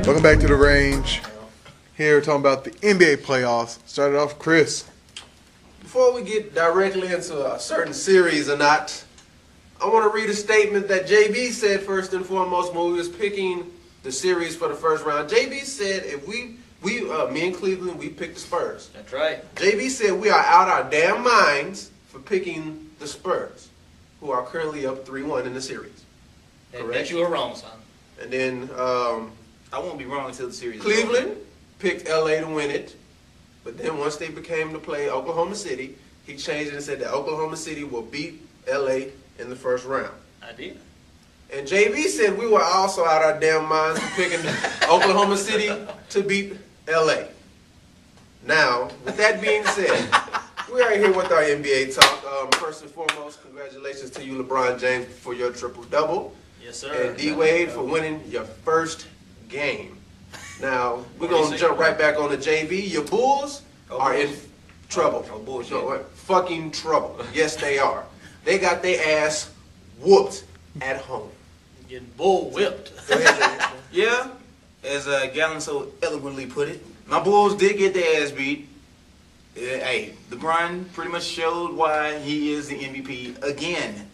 Welcome back to the range. Here talking about the NBA playoffs. Started off Chris. Before we get directly into a certain series or not, I want to read a statement that JB said first and foremost when we was picking the series for the first round. JB said if me and Cleveland, we picked the Spurs. That's right. JB said we are out our damn minds for picking the Spurs, who are currently up 3-1 in the series. Correct. That you were wrong, son. And then I won't be wrong until the series is Cleveland over. picked LA to win it, but then once they became to play Oklahoma City, he changed it and said that Oklahoma City will beat LA in the first round. I did. And JB said we were also out our damn minds for picking Oklahoma City to beat LA. Now, with that being said, we are here with our NBA talk. First and foremost, congratulations to you, LeBron James, for your triple-double. Yes, sir. And D-Wade for winning your first game. Now, we're going to jump right back on to JB. Your Bulls are in trouble. Oh, bullshit. No, fucking trouble. Yes, they are. They got their ass whooped at home. Getting bull whipped. Go ahead, JB. Yeah, as Gallon so eloquently put it, my Bulls did get their ass beat. Hey, LeBron pretty much showed why he is the MVP again.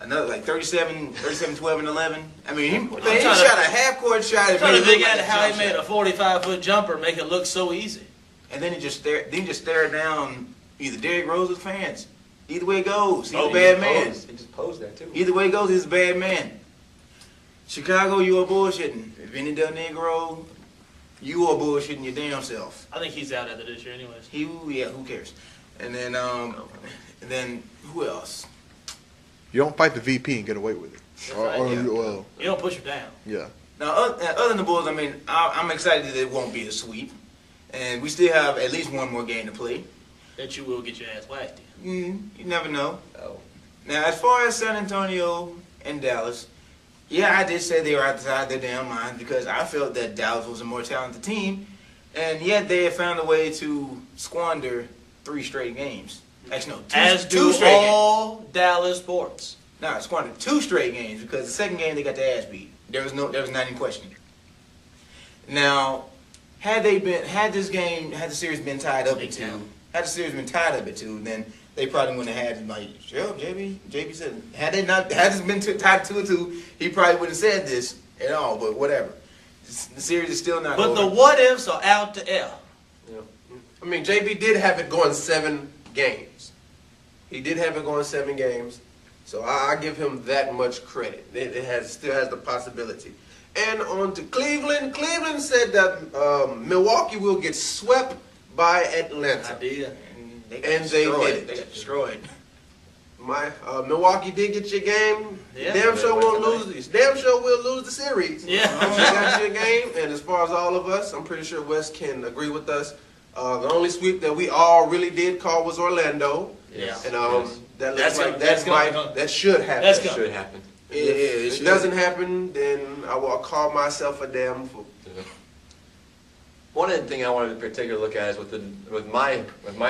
Another like 37, 12, and 11. I mean, he shot a half-court shot. I'm trying to figure out how he made a 45-foot jumper make it look so easy. And then he just stared down either Derrick Rose's fans. Either way it goes, he's a bad man. He just posed that too. Either way it goes, he's a bad man. Chicago, you are bullshitting. If any Del Negro, you are bullshitting your damn self. I think he's out after this year anyways. Who cares? And then who else? You don't fight the VP and get away with it. You don't push him down. Yeah. Now, other than the Bulls, I mean, I'm excited that it won't be a sweep. And we still have at least one more game to play. That you will get your ass whacked in. You never know. Oh. Now, as far as San Antonio and Dallas, yeah, I did say they were outside their damn mind because I felt that Dallas was a more talented team, and yet they had found a way to squander 3 straight games. Actually, no, two straight all Dallas sports. No, squandered 2 straight games because the second game they got their ass beat. There was not any question. Now, had the series been tied up at 2, then they probably wouldn't have had JB said had this been tied 2-2, he probably wouldn't have said this at all. But whatever, the series is still not. But over. the what ifs are out to air. Yeah. I mean, JB did have it going 7 games. He did have it going 7 games. So I give him that much credit. It still has the possibility. And on to Cleveland. Cleveland said that Milwaukee will get swept by Atlanta. I did. And they did. They got destroyed. Milwaukee did get your game. Yeah. Damn sure won't lose. Damn sure will lose the series. Yeah. You got your game. And as far as all of us, I'm pretty sure Wes can agree with us. The only sweep that we all really did call was Orlando. Yeah. And that should happen. That's It should happen. If it doesn't happen, then I will call myself a damn fool. One of the things I wanted to particularly look at is with my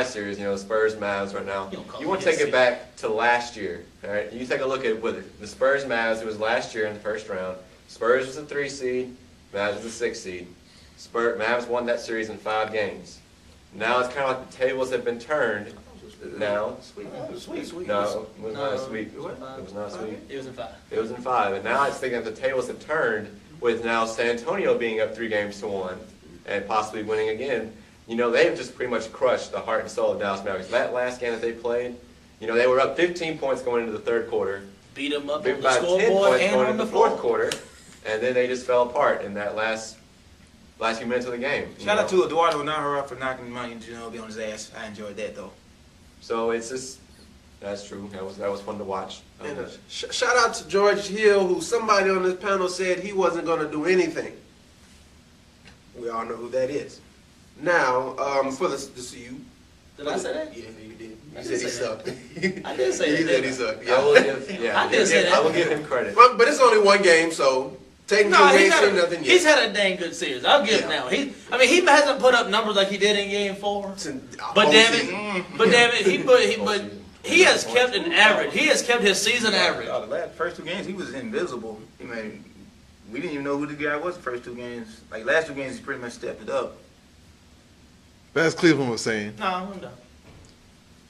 series, Spurs Mavs right now. You want to take it back to last year, all right? You take a look at the Spurs Mavs. It was last year in the first round. Spurs was a 3 seed, Mavs was a 6 seed. Mavs won that series in 5 games. Now it's kind of like the tables have been turned. Now, Sweet. no, it was not a sweep. It was not a sweep. It was in 5. It was in 5, and now it's thinking that the tables have turned with now San Antonio being up 3-1 and possibly winning again. They've just pretty much crushed the heart and soul of Dallas Mavericks. That last game that they played, they were up 15 points going into the third quarter. Beat them up Beat on the by 10 scoreboard points and going on into the the fourth floor. quarter, and then they just fell apart in that last few minutes of the game. Shout out to Eduardo Nahara for knocking Money Ginobili on his ass. I enjoyed that though. So it's just that's true. That was fun to watch. And shout out to George Hill, who somebody on this panel said he wasn't going to do anything. We all know who that is. Now, for the CU. Did I say that? Yeah, you did. I You did said he say sucked. I did say He that. said he sucked. I will I did say that. I will give him credit. But it's only 1 game, so technically No, we ain't seen nothing yet. he's had a dang good series. I'll give him now. He hasn't put up numbers like he did in Game 4. But damn it, He has kept an average. He has kept his season average. The first 2 games, he was invisible. I mean, we didn't even know who the guy was the first 2 games. Like, last 2 games, he pretty much stepped it up. But as Cleveland was saying, No, I'm done.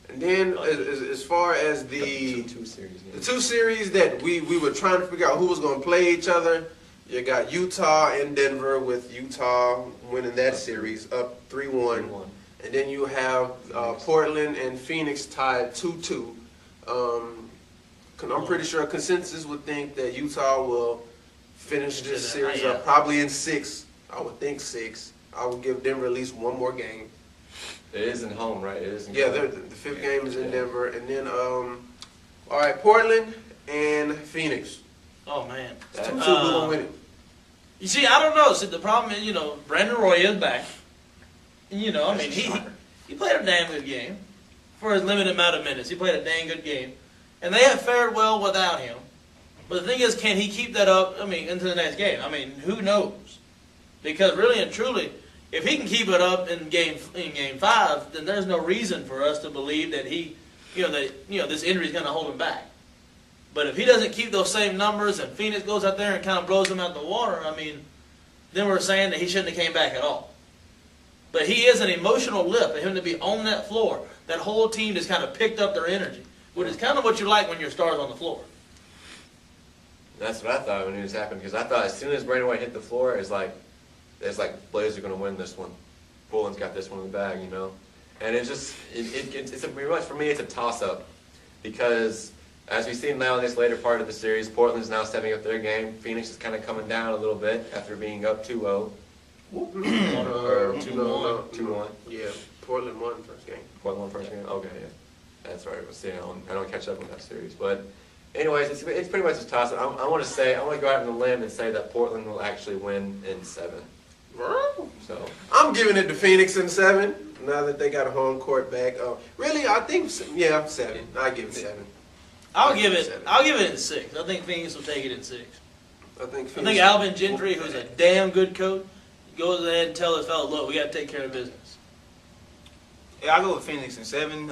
And then as far as the two series. the 2 series that we were trying to figure out who was going to play each other, you got Utah and Denver, with Utah winning that series up 3-1. 3-1. And then you have Portland and Phoenix tied 2-2. I'm pretty sure consensus would think that Utah will finish this series up probably in 6. I would think 6. I would give Denver at least one more game. It is in home, right? It is in Yeah, home. the 5th game is in Denver. And then, all right, Portland and Phoenix. Oh, man. It's 2-2, who's going to win it? You see, I don't know. See, the problem is, Brandon Roy is back. And, he played a damn good game for his limited amount of minutes. He played a dang good game. And they have fared well without him. But the thing is, can he keep that up, into the next game? Who knows? Because really and truly, if he can keep it up in game 5, then there's no reason for us to believe that this injury is going to hold him back. But if he doesn't keep those same numbers and Phoenix goes out there and kind of blows him out the water, then we're saying that he shouldn't have came back at all. But he is an emotional lift, for him to be on that floor. That whole team just kind of picked up their energy, which is kind of what you like when your star's on the floor. That's what I thought when it was happening, because I thought as soon as Brandon White hit the floor, it's like Blazers are going to win this one. Portland's got this one in the bag, And it's pretty much, for me, it's a toss-up, because as we've seen now in this later part of the series, Portland's now stepping up their game. Phoenix is kind of coming down a little bit after being up 2-0. Or 2-1. Yeah, Portland won the first game. Portland won first game? Okay, yeah. That's right. I don't catch up on that series. But anyways, it's pretty much a toss-up. I want to go out on a limb and say that Portland will actually win in 7. So I'm giving it to Phoenix in 7, now that they got a home court back. Really, I think, 7. I give it 7. I'll give it in 6. I think Phoenix will take it in 6. I think Alvin Gentry, who's a damn good coach, goes ahead and tells his fellow, look, we got to take care of business. Yeah, I'll go with Phoenix in 7.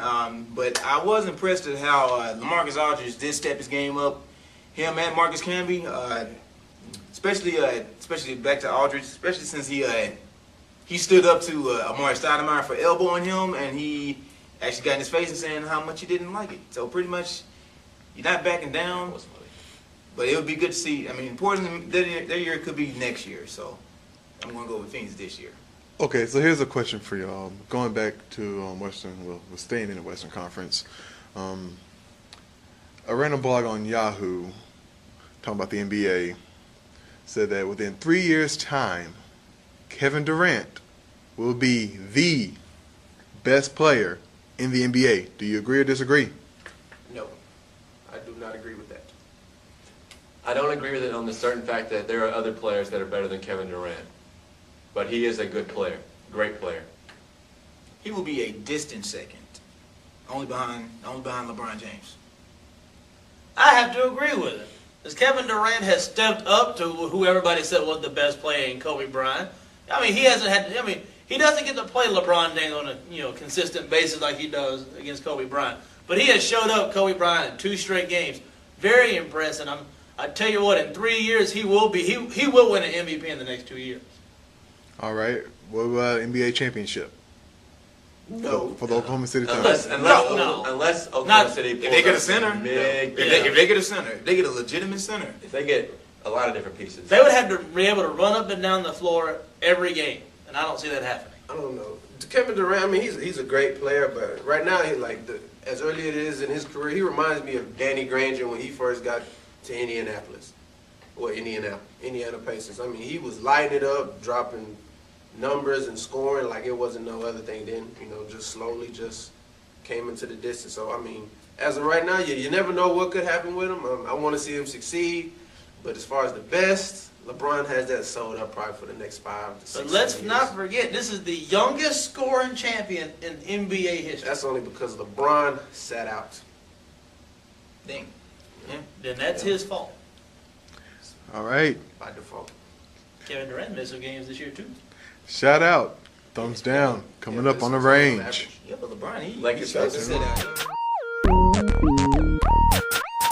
But I was impressed at how LaMarcus Aldridge did step his game up. Him and Marcus Camby, especially back to Aldridge, especially since he stood up to Amari Stoudemire for elbowing him, and he actually got in his face and saying how much he didn't like it. So pretty much, you're not backing down. But it would be good to see. Portland, their year could be next year. So I'm going to go with Phoenix this year. okay, so here's a question for you. Going back to we're staying in the Western Conference. A random blog on Yahoo talking about the NBA said that within 3 years' time, Kevin Durant will be the best player in the NBA. Do you agree or disagree? No, I do not agree with that. I don't agree with it on the certain fact that there are other players that are better than Kevin Durant. But he is a good player, great player. He will be a distant second, only behind LeBron James. I have to agree with it. As Kevin Durant has stepped up to who everybody said was the best player in Kobe Bryant. He hasn't had. He doesn't get to play LeBron James on a consistent basis like he does against Kobe Bryant. But he has showed up Kobe Bryant in 2 straight games. Very impressive. I tell you what, in 3 years he will win an MVP in the next 2 years. All right. What about NBA championship? No. For the Oklahoma City Thunder. Unless Oklahoma City pulls If they get a up center, some if big, they get a center, if they get a legitimate center. if they get a lot of different pieces. They would have to be able to run up and down the floor every game, and I don't see that happening. I don't know. Kevin Durant, he's a great player, but right now, as early as it is in his career, he reminds me of Danny Granger when he first got to Indianapolis, or Indiana Pacers. He was lighting it up, dropping numbers and scoring like it wasn't no other thing then. Just slowly just came into the distance. So, as of right now, you never know what could happen with him. I want to see him succeed, but as far as the best, LeBron has that sold up probably for the next 5 to 6 But let's years. not forget, this is the youngest scoring champion in NBA history. That's only because LeBron sat out. Dang. Then that's his fault. All right. By default. Kevin Durant missed some games this year, too. Shout out. Thumbs down. Coming up on the range. Yeah, but LeBron, he Lakers started to fans. sit out.